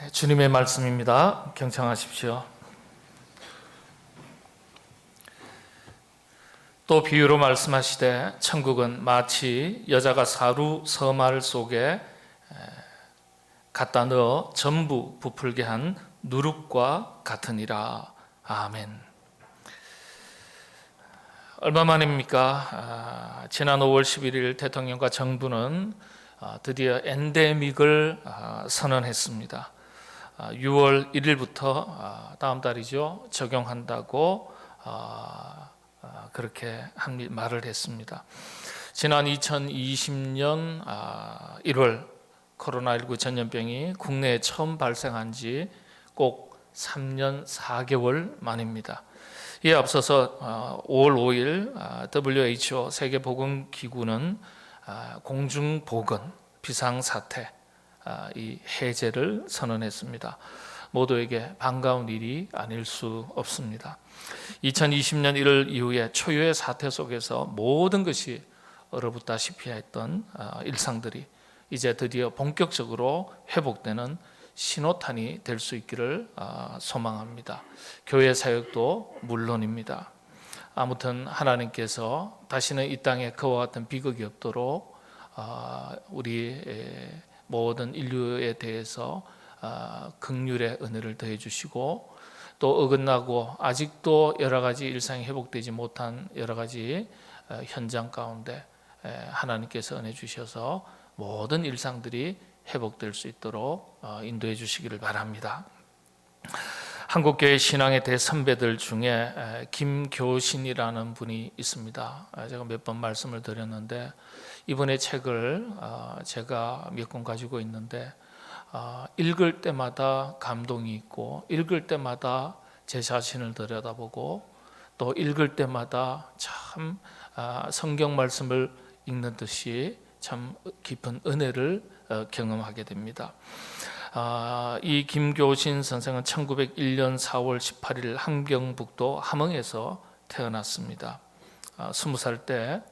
네, 주님의 말씀입니다. 경청하십시오. 또 비유로 말씀하시되 천국은 마치 여자가 사루 서말 속에 갖다 넣어 전부 부풀게 한 누룩과 같으니라. 아멘. 얼마 만입니까? 지난 5월 11일 대통령과 정부는 드디어 엔데믹을 선언했습니다. 6월 1일부터 다음 달이죠. 적용한다고 그렇게 말을 했습니다. 지난 2020년 1월 코로나19 전염병이 국내에 처음 발생한 지 꼭 3년 4개월 만입니다. 이에 앞서서 5월 5일 WHO 세계보건기구는 공중보건 비상사태 이 해제를 선언했습니다. 모두에게 반가운 일이 아닐 수 없습니다. 2020년 1월 이후에 초유의 사태 속에서 모든 것이 얼어붙다시피 했던 일상들이 이제 드디어 본격적으로 회복되는 신호탄이 될 수 있기를 소망합니다. 교회 사역도 물론입니다. 아무튼 하나님께서 다시는 이 땅에 그와 같은 비극이 없도록 우리 모든 인류에 대해서 긍휼의 은혜를 더해 주시고, 또 어긋나고 아직도 여러 가지 일상이 회복되지 못한 여러 가지 현장 가운데 하나님께서 은혜 주셔서 모든 일상들이 회복될 수 있도록 인도해 주시기를 바랍니다. 한국교회 신앙의 대선배들 중에 김교신이라는 분이 있습니다. 제가 몇 번 말씀을 드렸는데 이분의 책을 제가 몇 권 가지고 있는데 읽을 때마다 감동이 있고, 읽을 때마다 제 자신을 들여다보고, 또 읽을 때마다 참 성경 말씀을 읽는 듯이 참 깊은 은혜를 경험하게 됩니다. 이 김교신 선생은 1901년 4월 18일 함경북도 함흥에서 태어났습니다. 20살 때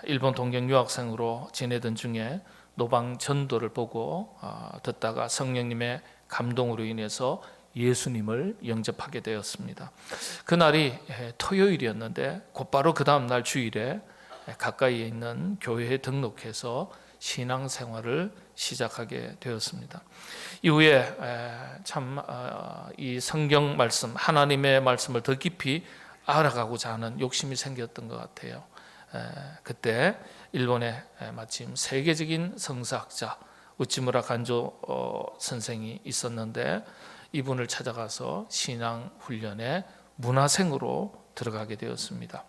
일본 동경 유학생으로 지내던 중에 노방 전도를 보고 듣다가 성령님의 감동으로 인해서 예수님을 영접하게 되었습니다. 그날이 토요일이었는데 곧바로 그 다음 날 주일에 가까이에 있는 교회에 등록해서 신앙생활을 시작하게 되었습니다. 이후에 참 이 성경 말씀, 하나님의 말씀을 더 깊이 알아가고자 하는 욕심이 생겼던 것 같아요. 그때 일본에 마침 세계적인 성사학자 우찌무라 간조 선생이 있었는데 이분을 찾아가서 신앙 훈련에 문화생으로 들어가게 되었습니다.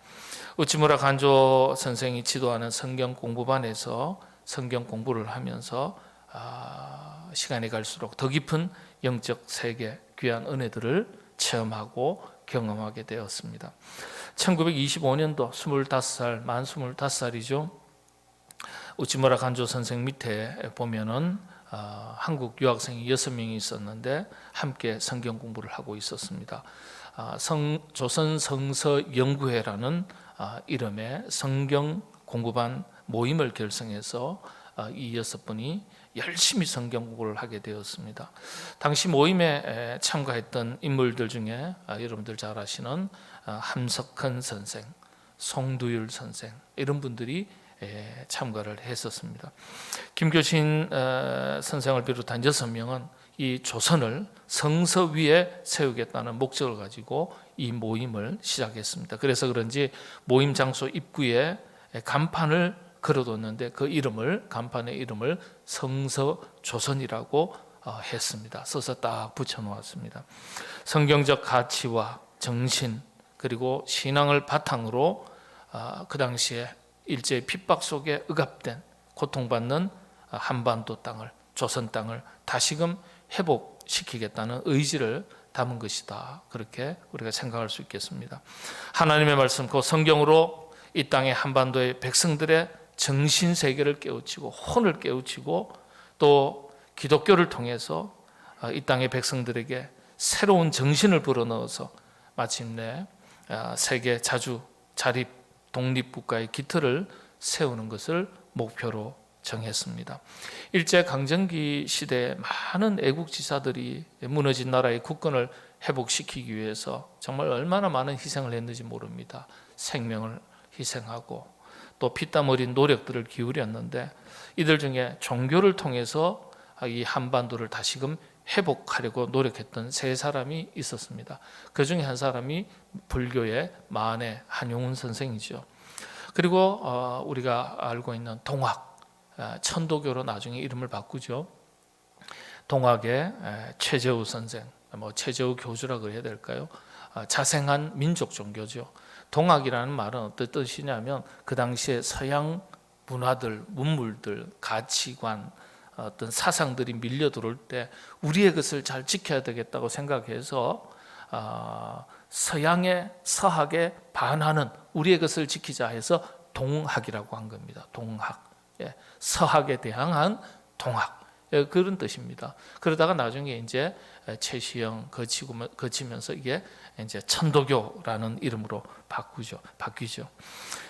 우찌무라 간조 선생이 지도하는 성경 공부반에서 성경 공부를 하면서 시간이 갈수록 더 깊은 영적 세계, 귀한 은혜들을 체험하고 경험하게 되었습니다. 1925년도 25살, 만 25살이죠. 우찌무라 간조 선생 밑에 보면은 한국 유학생이 6명이 있었는데 함께 성경 공부를 하고 있었습니다. 조선 성서 연구회라는 이름의 성경 공부반 모임을 결성해서 이 6분이 열심히 성경 공부를 하게 되었습니다. 당시 모임에 참가했던 인물들 중에 여러분들 잘 아시는 함석헌 선생, 송두율 선생, 이런 분들이 참가를 했었습니다. 김교신 선생을 비롯한 6명은 이 조선을 성서 위에 세우겠다는 목적을 가지고 이 모임을 시작했습니다. 그래서 그런지 모임 장소 입구에 간판을 걸어뒀는데 그 이름을, 간판의 이름을 성서조선이라고 했습니다. 써서 딱 붙여놓았습니다. 성경적 가치와 정신 그리고 신앙을 바탕으로 그 당시에 일제의 핍박 속에 억압된 고통받는 한반도 땅을, 조선 땅을 다시금 회복시키겠다는 의지를 담은 것이다. 그렇게 우리가 생각할 수 있겠습니다. 하나님의 말씀, 그 성경으로 이 땅의 한반도의 백성들의 정신세계를 깨우치고 혼을 깨우치고, 또 기독교를 통해서 이 땅의 백성들에게 새로운 정신을 불어넣어서 마침내 세계 자주 자립 독립국가의 기틀을 세우는 것을 목표로 정했습니다. 일제 강점기 시대에 많은 애국지사들이 무너진 나라의 국권을 회복시키기 위해서 정말 얼마나 많은 희생을 했는지 모릅니다. 생명을 희생하고 또 피땀 어린 노력들을 기울였는데, 이들 중에 종교를 통해서 이 한반도를 다시금 회복하려고 노력했던 세 사람이 있었습니다. 그 중에 한 사람이 불교의 만해 한용운 선생이죠. 그리고 우리가 알고 있는 동학, 천도교로 나중에 이름을 바꾸죠. 동학의 최재우 선생, 최재우 교주라 그래야 될까요? 자생한 민족 종교죠. 동학이라는 말은 어떤 뜻이냐면 그 당시에 서양 문화들, 문물들, 가치관, 어떤 사상들이 밀려 들어올 때 우리의 것을 잘 지켜야 되겠다고 생각해서 서학에 반하는 우리의 것을 지키자 해서 동학이라고 한 겁니다. 동학, 서학에 대항한 동학, 그런 뜻입니다. 그러다가 나중에 이제 최시영 거치면서 이게 이제 천도교라는 이름으로 바뀌죠.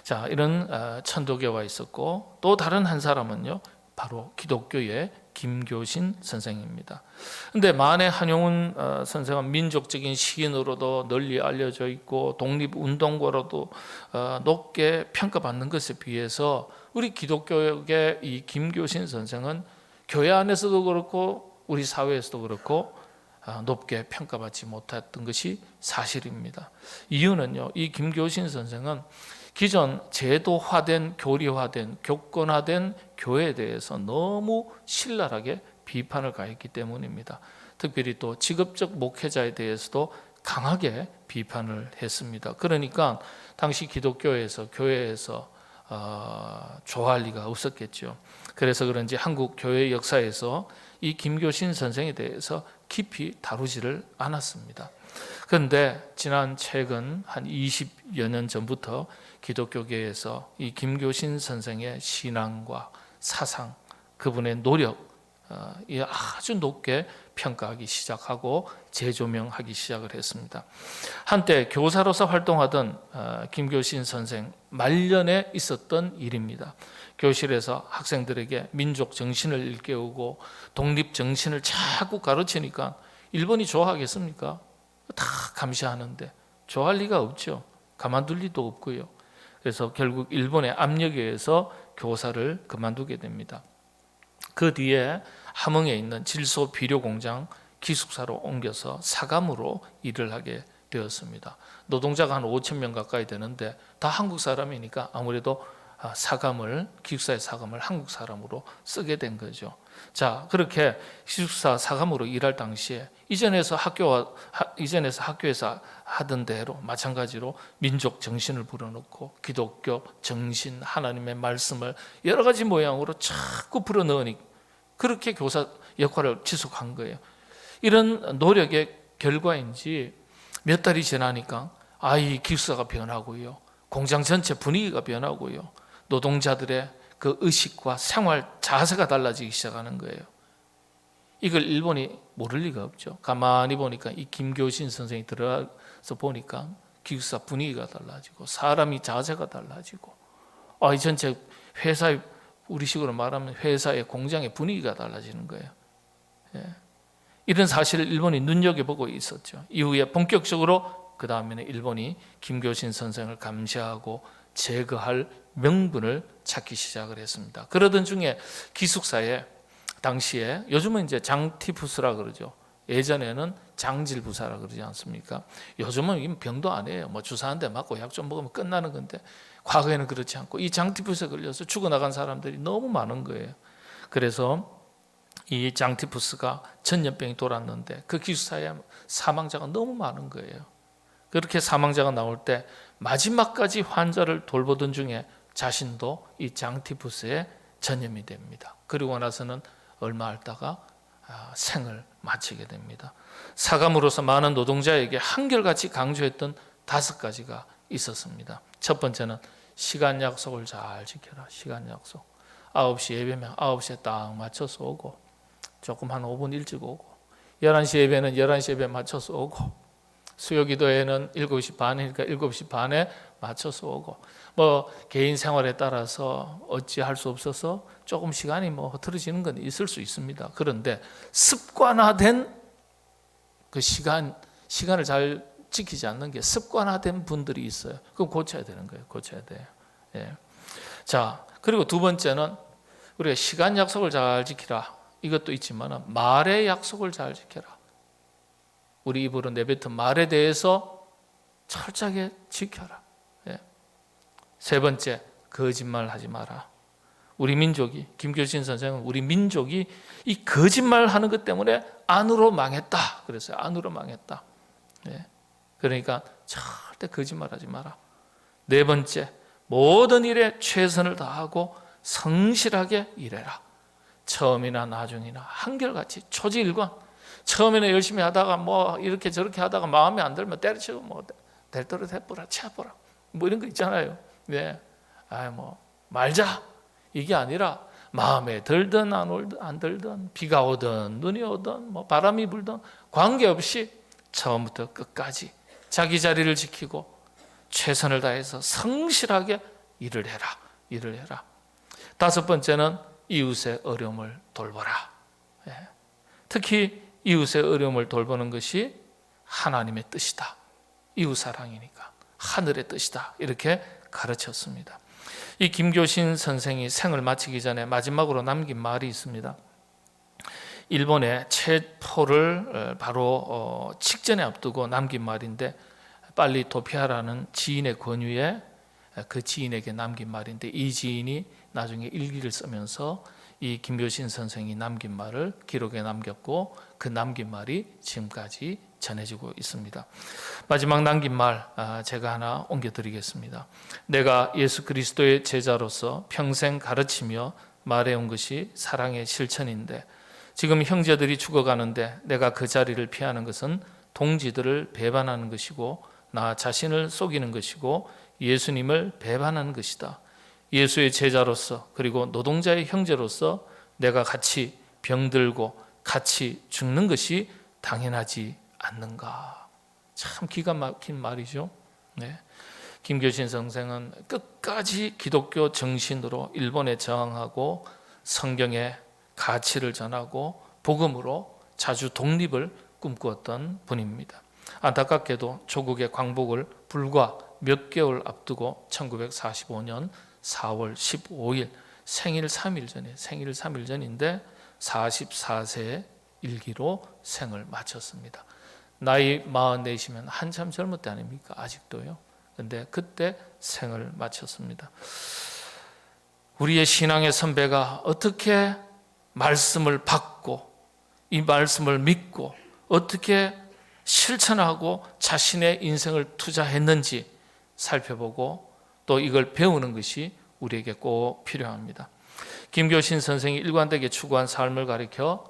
자, 이런 천도교가 있었고, 또 다른 한 사람은요, 바로 기독교의 김교신 선생입니다. 근데 만해 한용운 선생은 민족적인 시인으로도 널리 알려져 있고 독립운동가로도 높게 평가받는 것에 비해서 우리 기독교의 이 김교신 선생은 교회 안에서도 그렇고 우리 사회에서도 그렇고 높게 평가받지 못했던 것이 사실입니다. 이유는요, 이 김교신 선생은 기존 제도화된, 교리화된, 교권화된 교회에 대해서 너무 신랄하게 비판을 가했기 때문입니다. 특별히 또 직업적 목회자에 대해서도 강하게 비판을 했습니다. 그러니까 당시 기독교에서, 교회에서 좋아할 리가 없었겠죠. 그래서 그런지 한국 교회 역사에서 이 김교신 선생에 대해서 깊이 다루지를 않았습니다. 그런데 최근 한 20여 년 전부터 기독교계에서 이 김교신 선생의 신앙과 사상, 그분의 노력 아주 높게 평가하기 시작하고 재조명하기 시작을 했습니다. 한때 교사로서 활동하던 김교신 선생 말년에 있었던 일입니다. 교실에서 학생들에게 민족 정신을 일깨우고 독립 정신을 자꾸 가르치니까 일본이 좋아하겠습니까? 다 감시하는데 좋아할 리가 없죠. 가만둘 리도 없고요. 그래서 결국 일본의 압력에 의해서 교사를 그만두게 됩니다. 그 뒤에 함흥에 있는 질소 비료 공장 기숙사로 옮겨서 사감으로 일을 하게 되었습니다. 노동자가 한 5천 명 가까이 되는데 다 한국 사람이니까 아무래도 기숙사의 사감을 한국 사람으로 쓰게 된 거죠. 자, 그렇게 기숙사 사감으로 일할 당시에 이전에서 학교에서 하던 대로 마찬가지로 민족 정신을 불어넣고 기독교 정신, 하나님의 말씀을 여러 가지 모양으로 자꾸 불어넣으니 그렇게 교사 역할을 지속한 거예요. 이런 노력의 결과인지 몇 달이 지나니까 이 기숙사가 변하고요, 공장 전체 분위기가 변하고요, 노동자들의 그 의식과 생활 자세가 달라지기 시작하는 거예요. 이걸 일본이 모를 리가 없죠. 가만히 보니까 이 김교신 선생이 들어가서 보니까 기숙사 분위기가 달라지고 사람이 자세가 달라지고 이 전체 회사의, 우리식으로 말하면 회사의 공장의 분위기가 달라지는 거예요. 이런 사실을 일본이 눈여겨보고 있었죠. 이후에 본격적으로 그 다음에는 일본이 김교신 선생을 감시하고 제거할 명분을 찾기 시작을 했습니다. 그러던 중에 기숙사에 당시에 요즘은 이제 장티푸스라 그러죠. 예전에는 장질부사라 그러지 않습니까? 요즘은 병도 아니에요. 주사 한 대 맞고 약 좀 먹으면 끝나는 건데 과거에는 그렇지 않고 이 장티푸스에 걸려서 죽어나간 사람들이 너무 많은 거예요. 그래서 이 장티푸스가 전염병이 돌았는데 그 기숙사에 사망자가 너무 많은 거예요. 그렇게 사망자가 나올 때 마지막까지 환자를 돌보던 중에 자신도 이 장티푸스에 전염이 됩니다. 그리고 나서는 얼마 있다가 생을 마치게 됩니다. 사감으로서 많은 노동자에게 한결같이 강조했던 5가지가 있었습니다. 첫 번째는 시간 약속을 잘 지켜라. 시간 약속. 9시 예배면 9시에 딱 맞춰서 오고, 조금 한 5분 일찍 오고, 11시 예배는 11시 예배 맞춰서 오고, 수요기도에는 7시 반이니까 7시 반에 맞춰서 오고, 뭐 개인 생활에 따라서 어찌할 수 없어서 조금 시간이 뭐 흐트러지는 건 있을 수 있습니다. 그런데 습관화된 그 시간을 잘 지키지 않는 게 습관화된 분들이 있어요. 그거 고쳐야 되는 거예요. 고쳐야 돼요. 예. 자, 그리고 두 번째는 우리가 시간 약속을 잘 지키라. 이것도 있지만 말의 약속을 잘 지켜라. 우리 입으로 내뱉은 말에 대해서 철저하게 지켜라. 예. 세 번째, 거짓말하지 마라. 우리 민족이, 김교신 선생은 우리 민족이 이 거짓말하는 것 때문에 안으로 망했다. 그랬어요. 안으로 망했다. 예. 그러니까 절대 거짓말하지 마라. 네 번째, 모든 일에 최선을 다하고 성실하게 일해라. 처음이나 나중이나 한결같이 초지일관. 처음에는 열심히 하다가 뭐 이렇게 저렇게 하다가 마음에 안 들면 때려치고 뭐 될 대로 해보라, 치아보라, 뭐 이런 거 있잖아요. 네, 뭐 말자 이게 아니라 마음에 들든 안 들든 비가 오든 눈이 오든 뭐 바람이 불든 관계없이 처음부터 끝까지 자기 자리를 지키고 최선을 다해서 성실하게 일을 해라. 다섯 번째는 이웃의 어려움을 돌보라. 예. 특히 이웃의 어려움을 돌보는 것이 하나님의 뜻이다. 이웃 사랑이니까 하늘의 뜻이다. 이렇게 가르쳤습니다. 이 김교신 선생이 생을 마치기 전에 마지막으로 남긴 말이 있습니다. 일본의 체포를 바로 직전에 앞두고 남긴 말인데, 빨리 도피하라는 지인의 권유에 그 지인에게 남긴 말인데, 이 지인이 나중에 일기를 쓰면서 이 김교신 선생이 남긴 말을 기록에 남겼고, 그 남긴 말이 지금까지 전해지고 있습니다. 마지막 남긴 말 제가 하나 옮겨드리겠습니다. 내가 예수 그리스도의 제자로서 평생 가르치며 말해온 것이 사랑의 실천인데, 지금 형제들이 죽어가는데 내가 그 자리를 피하는 것은 동지들을 배반하는 것이고 나 자신을 속이는 것이고 예수님을 배반하는 것이다. 예수의 제자로서 그리고 노동자의 형제로서 내가 같이 병들고 같이 죽는 것이 당연하지 않는가. 참 기가 막힌 말이죠. 네. 김교신 선생은 끝까지 기독교 정신으로 일본에 저항하고 성경의 가치를 전하고 복음으로 자주 독립을 꿈꾸었던 분입니다. 안타깝게도 조국의 광복을 불과 몇 개월 앞두고 1945년 4월 15일 생일 3일 전인데 44세의 일기로 생을 마쳤습니다. 나이 44이시면 한참 젊을 때 아닙니까? 아직도요. 근데 그때 생을 마쳤습니다. 우리의 신앙의 선배가 어떻게 말씀을 받고 이 말씀을 믿고 어떻게 실천하고 자신의 인생을 투자했는지 살펴보고 또 이걸 배우는 것이 우리에게 꼭 필요합니다. 김교신 선생이 일관되게 추구한 삶을 가리켜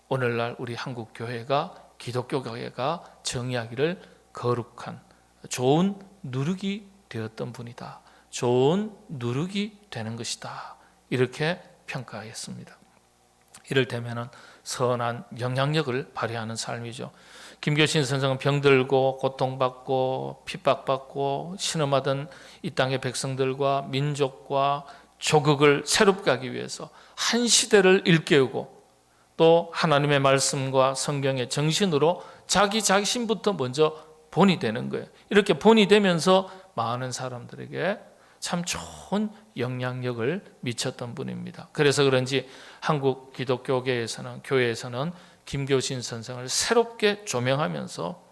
오늘날 우리 한국 교회가, 기독교 교회가 정의하기를 거룩한 좋은 누룩이 되었던 분이다. 좋은 누룩이 되는 것이다. 이렇게 평가했습니다. 이를테면 선한 영향력을 발휘하는 삶이죠. 김교신 선생은 병들고 고통받고 핍박받고 신음하던 이 땅의 백성들과 민족과 조국을 새롭게 하기 위해서 한 시대를 일깨우고 또 하나님의 말씀과 성경의 정신으로 자기 자신부터 먼저 본이 되는 거예요. 이렇게 본이 되면서 많은 사람들에게 참 좋은 영향력을 미쳤던 분입니다. 그래서 그런지 한국 기독교계에서는, 교회에서는 김교신 선생을 새롭게 조명하면서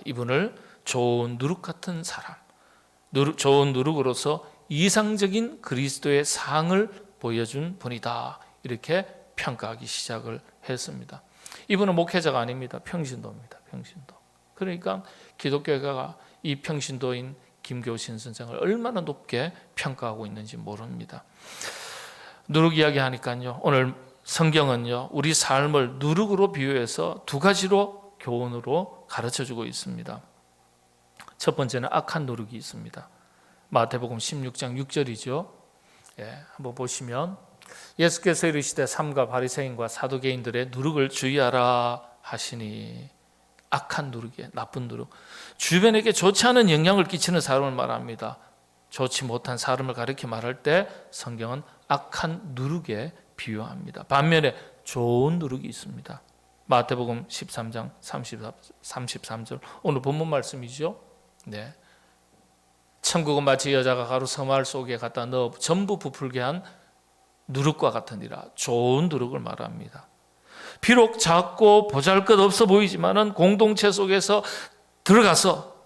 이분을 좋은 누룩 같은 사람, 좋은 누룩으로서 이상적인 그리스도의 상을 보여준 분이다. 이렇게 평가하기 시작을 했습니다. 이분은 목회자가 아닙니다. 평신도입니다. 평신도. 그러니까 기독교가 이 평신도인 김교신 선생을 얼마나 높게 평가하고 있는지 모릅니다. 누룩 이야기 하니까요, 오늘 성경은요 우리 삶을 누룩으로 비유해서 두 가지로 교훈으로 가르쳐주고 있습니다. 첫 번째는 악한 누룩이 있습니다. 마태복음 16장 6절이죠. 한번 보시면 예수께서 이르시되 삼가 바리새인과 사두개인들의 누룩을 주의하라 하시니, 악한 누룩이에요. 나쁜 누룩. 주변에게 좋지 않은 영향을 끼치는 사람을 말합니다. 좋지 못한 사람을 가리켜 말할 때 성경은 악한 누룩에 비유합니다. 반면에 좋은 누룩이 있습니다. 마태복음 13장 33절 오늘 본문 말씀이죠. 네. 천국은 마치 여자가 가루 서말 속에 갖다 넣어 전부 부풀게 한 누룩과 같으니라. 좋은 누룩을 말합니다. 비록 작고 보잘것없어 보이지만은 공동체 속에서 들어가서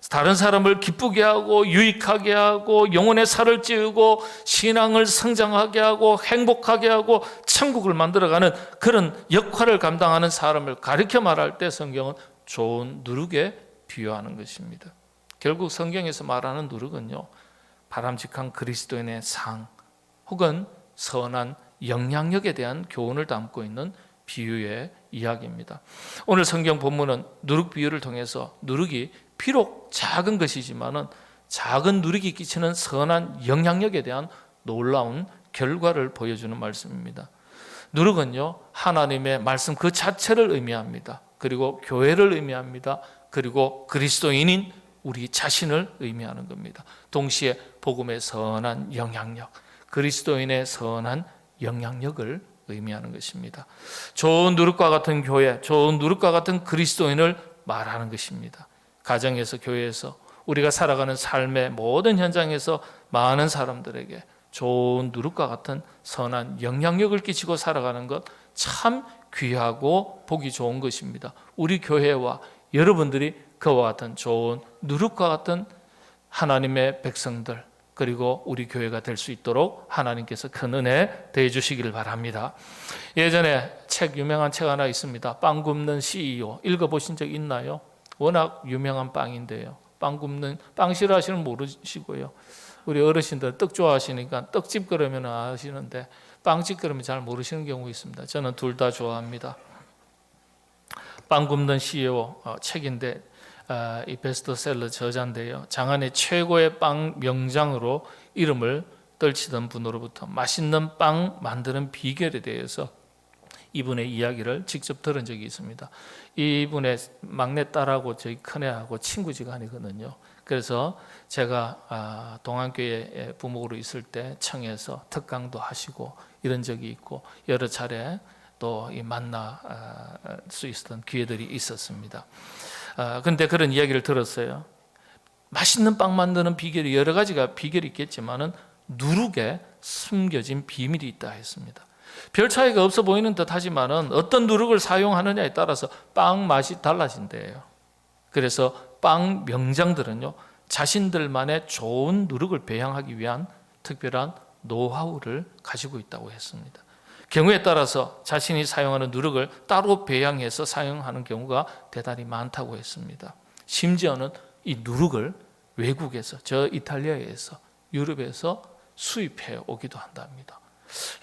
다른 사람을 기쁘게 하고 유익하게 하고 영혼의 살을 찌우고 신앙을 성장하게 하고 행복하게 하고 천국을 만들어가는 그런 역할을 감당하는 사람을 가리켜 말할 때 성경은 좋은 누룩에 비유하는 것입니다. 결국 성경에서 말하는 누룩은요, 바람직한 그리스도인의 상 혹은 선한 영향력에 대한 교훈을 담고 있는 비유의 이야기입니다. 오늘 성경 본문은 누룩 비유를 통해서 누룩이 비록 작은 것이지만은 작은 누룩이 끼치는 선한 영향력에 대한 놀라운 결과를 보여주는 말씀입니다. 누룩은요, 하나님의 말씀 그 자체를 의미합니다. 그리고 교회를 의미합니다. 그리고 그리스도인인 우리 자신을 의미하는 겁니다. 동시에 복음의 선한 영향력, 그리스도인의 선한 영향력을 의미하는 것입니다. 좋은 누룩과 같은 교회, 좋은 누룩과 같은 그리스도인을 말하는 것입니다. 가정에서, 교회에서, 우리가 살아가는 삶의 모든 현장에서 많은 사람들에게 좋은 누룩과 같은 선한 영향력을 끼치고 살아가는 것 참 귀하고 보기 좋은 것입니다. 우리 교회와 여러분들이 그와 같은 좋은 누룩과 같은 하나님의 백성들, 그리고 우리 교회가 될 수 있도록 하나님께서 큰 은혜 더해 주시기를 바랍니다. 예전에 유명한 책 하나 있습니다. 빵 굽는 CEO. 읽어보신 적 있나요? 워낙 유명한 빵인데요. 빵 싫어하시는 모르시고요. 우리 어르신들 떡 좋아하시니까 떡집 그러면 아시는데 빵집 그러면 잘 모르시는 경우 있습니다. 저는 둘 다 좋아합니다. 빵 굽는 CEO 책인데 이 베스트셀러 저자인데요. 장안의 최고의 빵 명장으로 이름을 떨치던 분으로부터 맛있는 빵 만드는 비결에 대해서 이분의 이야기를 직접 들은 적이 있습니다. 이분의 막내딸하고 저희 큰애하고 친구지간이거든요. 그래서 제가 동안교회 부목으로 있을 때 청해서 특강도 하시고 이런 적이 있고 여러 차례 또 만날 수 있었던 기회들이 있었습니다. 그런데 그런 이야기를 들었어요. 맛있는 빵 만드는 비결이 여러 가지가 비결이 있겠지만은 누룩에 숨겨진 비밀이 있다 했습니다. 별 차이가 없어 보이는 듯 하지만은 어떤 누룩을 사용하느냐에 따라서 빵 맛이 달라진대요. 그래서 빵 명장들은요, 자신들만의 좋은 누룩을 배양하기 위한 특별한 노하우를 가지고 있다고 했습니다. 경우에 따라서 자신이 사용하는 누룩을 따로 배양해서 사용하는 경우가 대단히 많다고 했습니다. 심지어는 이 누룩을 외국에서, 저 이탈리아에서, 유럽에서 수입해 오기도 한답니다.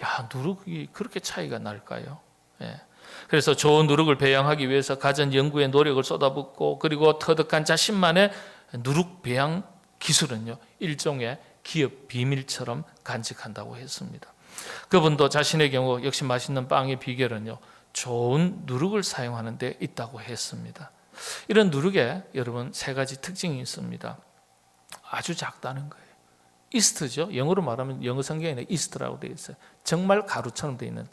야, 누룩이 그렇게 차이가 날까요? 예. 그래서 좋은 누룩을 배양하기 위해서 갖은 연구에 노력을 쏟아붓고 그리고 터득한 자신만의 누룩 배양 기술은요, 일종의 기업 비밀처럼 간직한다고 했습니다. 그분도 자신의 경우 역시 맛있는 빵의 비결은요, 좋은 누룩을 사용하는 데 있다고 했습니다. 이런 누룩에 여러분 세 가지 특징이 있습니다. 아주 작다는 거예요. 이스트죠. 영어로 말하면 영어 성경에는 이스트라고 되어 있어요. 정말 가루처럼 되어 있는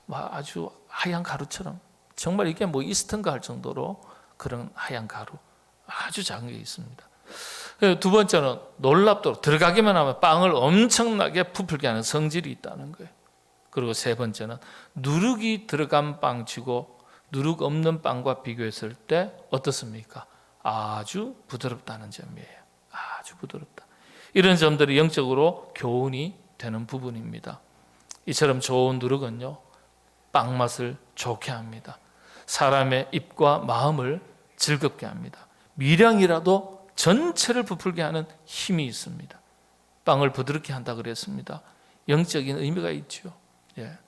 아주 하얀 가루처럼, 정말 이게 이스트인가 할 정도로 그런 하얀 가루, 아주 작은 게 있습니다. 두 번째는 놀랍도록 들어가기만 하면 빵을 엄청나게 부풀게 하는 성질이 있다는 거예요. 그리고 세 번째는 누룩이 들어간 빵치고 누룩 없는 빵과 비교했을 때 어떻습니까? 아주 부드럽다는 점이에요. 아주 부드럽다. 이런 점들이 영적으로 교훈이 되는 부분입니다. 이처럼 좋은 누룩은요, 빵 맛을 좋게 합니다. 사람의 입과 마음을 즐겁게 합니다. 미량이라도 전체를 부풀게 하는 힘이 있습니다. 빵을 부드럽게 한다 그랬습니다. 영적인 의미가 있죠. 예.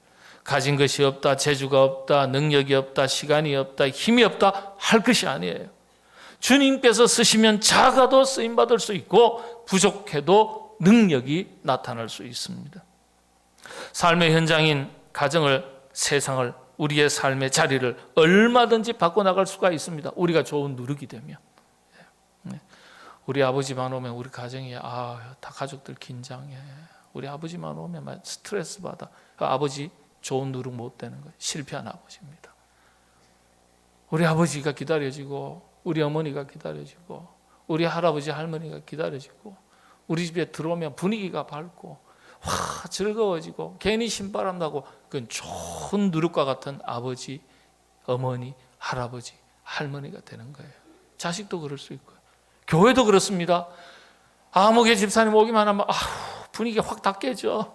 가진 것이 없다, 재주가 없다, 능력이 없다, 시간이 없다, 힘이 없다 할 것이 아니에요. 주님께서 쓰시면 작아도 쓰임받을 수 있고 부족해도 능력이 나타날 수 있습니다. 삶의 현장인 가정을, 세상을 우리의 삶의 자리를 얼마든지 바꿔나갈 수가 있습니다. 우리가 좋은 누룩이 되면. 우리 아버지만 오면 우리 가정이 다 가족들 긴장해. 우리 아버지만 오면 막 스트레스 받아. 아버지 좋은 누룩 못 되는 거예요. 실패한 아버지입니다. 우리 아버지가 기다려지고 우리 어머니가 기다려지고 우리 할아버지 할머니가 기다려지고 우리 집에 들어오면 분위기가 밝고 즐거워지고 괜히 신바람 나고 그건 좋은 누룩과 같은 아버지, 어머니, 할아버지, 할머니가 되는 거예요. 자식도 그럴 수 있고요. 교회도 그렇습니다. 아무개 집사님 오기만 하면 분위기가 확 다 깨져.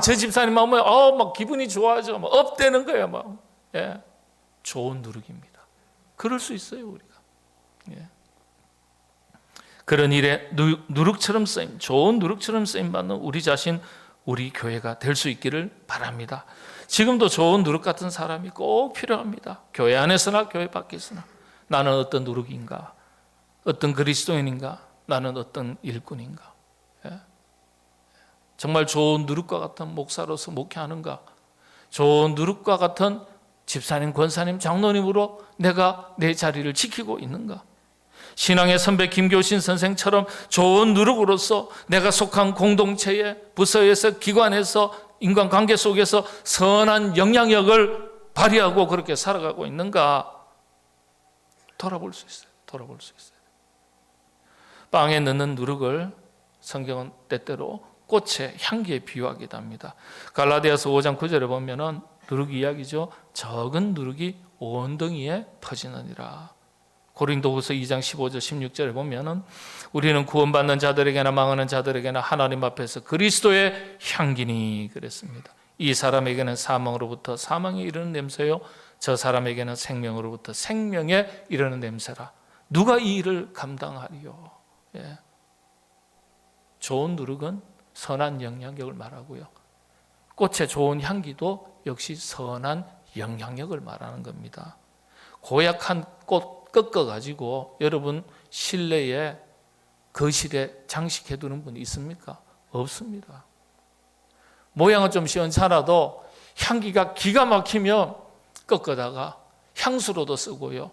저 집사님만 오면 막 기분이 좋아져. 막 업되는 거예요. 막. 예. 좋은 누룩입니다. 그럴 수 있어요, 우리가. 예. 그런 일에 누룩처럼 쓰임, 좋은 누룩처럼 쓰임 받는 우리 자신, 우리 교회가 될 수 있기를 바랍니다. 지금도 좋은 누룩 같은 사람이 꼭 필요합니다. 교회 안에서나 교회 밖에서나. 나는 어떤 누룩인가? 어떤 그리스도인인가? 나는 어떤 일꾼인가? 예? 정말 좋은 누룩과 같은 목사로서 목회하는가? 좋은 누룩과 같은 집사님, 권사님, 장로님으로 내가 내 자리를 지키고 있는가? 신앙의 선배 김교신 선생처럼 좋은 누룩으로서 내가 속한 공동체에, 부서에서, 기관에서, 인간관계 속에서 선한 영향력을 발휘하고 그렇게 살아가고 있는가? 돌아볼 수 있어요. 돌아볼 수 있어요. 빵에 넣는 누룩을 성경은 때때로 꽃의 향기에 비유하기도 합니다. 갈라디아서 5장 9절에 보면은 누룩 이야기죠. 적은 누룩이 온덩이에 퍼지느니라. 고린도후서 2장 15절 16절에 보면은 우리는 구원받는 자들에게나 망하는 자들에게나 하나님 앞에서 그리스도의 향기니 그랬습니다. 이 사람에게는 사망으로부터 사망에 이르는 냄새요, 저 사람에게는 생명으로부터 생명에 이르는 냄새라. 누가 이 일을 감당하리요? 예. 좋은 누룩은 선한 영향력을 말하고요. 꽃의 좋은 향기도 역시 선한 영향력을 말하는 겁니다. 고약한 꽃 꺾어가지고 여러분 실내에 거실에 장식해두는 분 있습니까? 없습니다. 모양은 좀 시원찮아도 향기가 기가 막히면 꺾어다가 향수로도 쓰고요.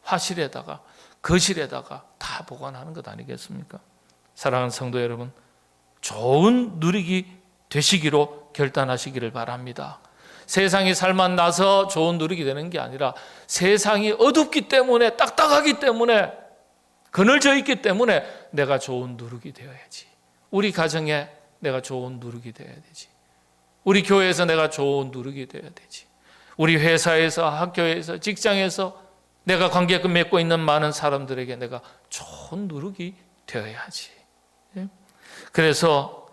화실에다가 거실에다가 다 보관하는 것 아니겠습니까? 사랑하는 성도 여러분, 좋은 누룩이 되시기로 결단하시기를 바랍니다. 세상이 살만 나서 좋은 누룩이 되는 게 아니라 세상이 어둡기 때문에, 딱딱하기 때문에, 그늘져 있기 때문에 내가 좋은 누룩이 되어야지. 우리 가정에 내가 좋은 누룩이 되어야 되지. 우리 교회에서 내가 좋은 누룩이 되어야 되지. 우리 회사에서, 학교에서, 직장에서 내가 관계 맺고 있는 많은 사람들에게 내가 좋은 누룩이 되어야지. 그래서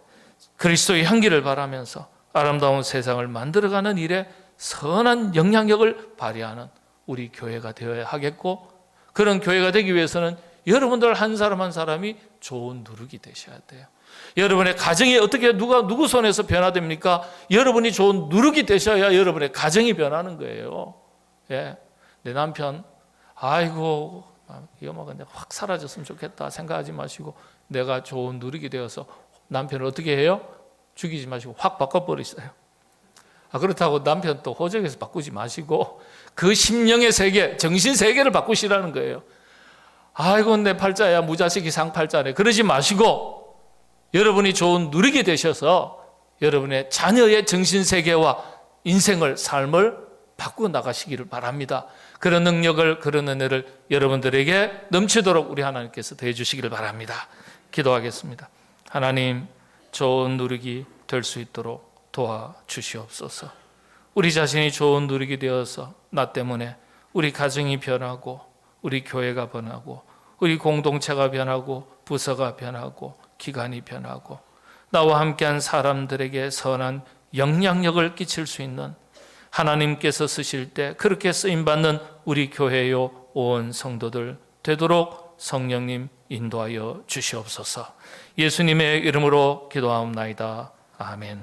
그리스도의 향기를 바라면서 아름다운 세상을 만들어가는 일에 선한 영향력을 발휘하는 우리 교회가 되어야 하겠고, 그런 교회가 되기 위해서는 여러분들 한 사람 한 사람이 좋은 누룩이 되셔야 돼요. 여러분의 가정이 어떻게 누구 손에서 변화됩니까? 여러분이 좋은 누룩이 되셔야 여러분의 가정이 변하는 거예요. 예. 내 남편 아이고 이거 뭐 근데 확 사라졌으면 좋겠다 생각하지 마시고, 내가 좋은 누룩이 되어서 남편을 어떻게 해요? 죽이지 마시고 확 바꿔버리세요. 그렇다고 남편 또 호적에서 바꾸지 마시고 그 심령의 세계, 정신 세계를 바꾸시라는 거예요. 아이고 내 팔자야 무자식이 상팔자네 그러지 마시고 여러분이 좋은 누룩이 되셔서 여러분의 자녀의 정신 세계와 인생을, 삶을 바꾸어 나가시기를 바랍니다. 그런 능력을, 그런 은혜를 여러분들에게 넘치도록 우리 하나님께서 더해 주시기를 바랍니다. 기도하겠습니다. 하나님, 좋은 누룩이 될 수 있도록 도와주시옵소서. 우리 자신이 좋은 누룩이 되어서 나 때문에 우리 가정이 변하고, 우리 교회가 변하고, 우리 공동체가 변하고, 부서가 변하고, 기관이 변하고, 나와 함께한 사람들에게 선한 영향력을 끼칠 수 있는, 하나님께서 쓰실 때 그렇게 쓰임받는 우리 교회요 온 성도들 되도록 성령님 인도하여 주시옵소서. 예수님의 이름으로 기도하옵나이다. 아멘.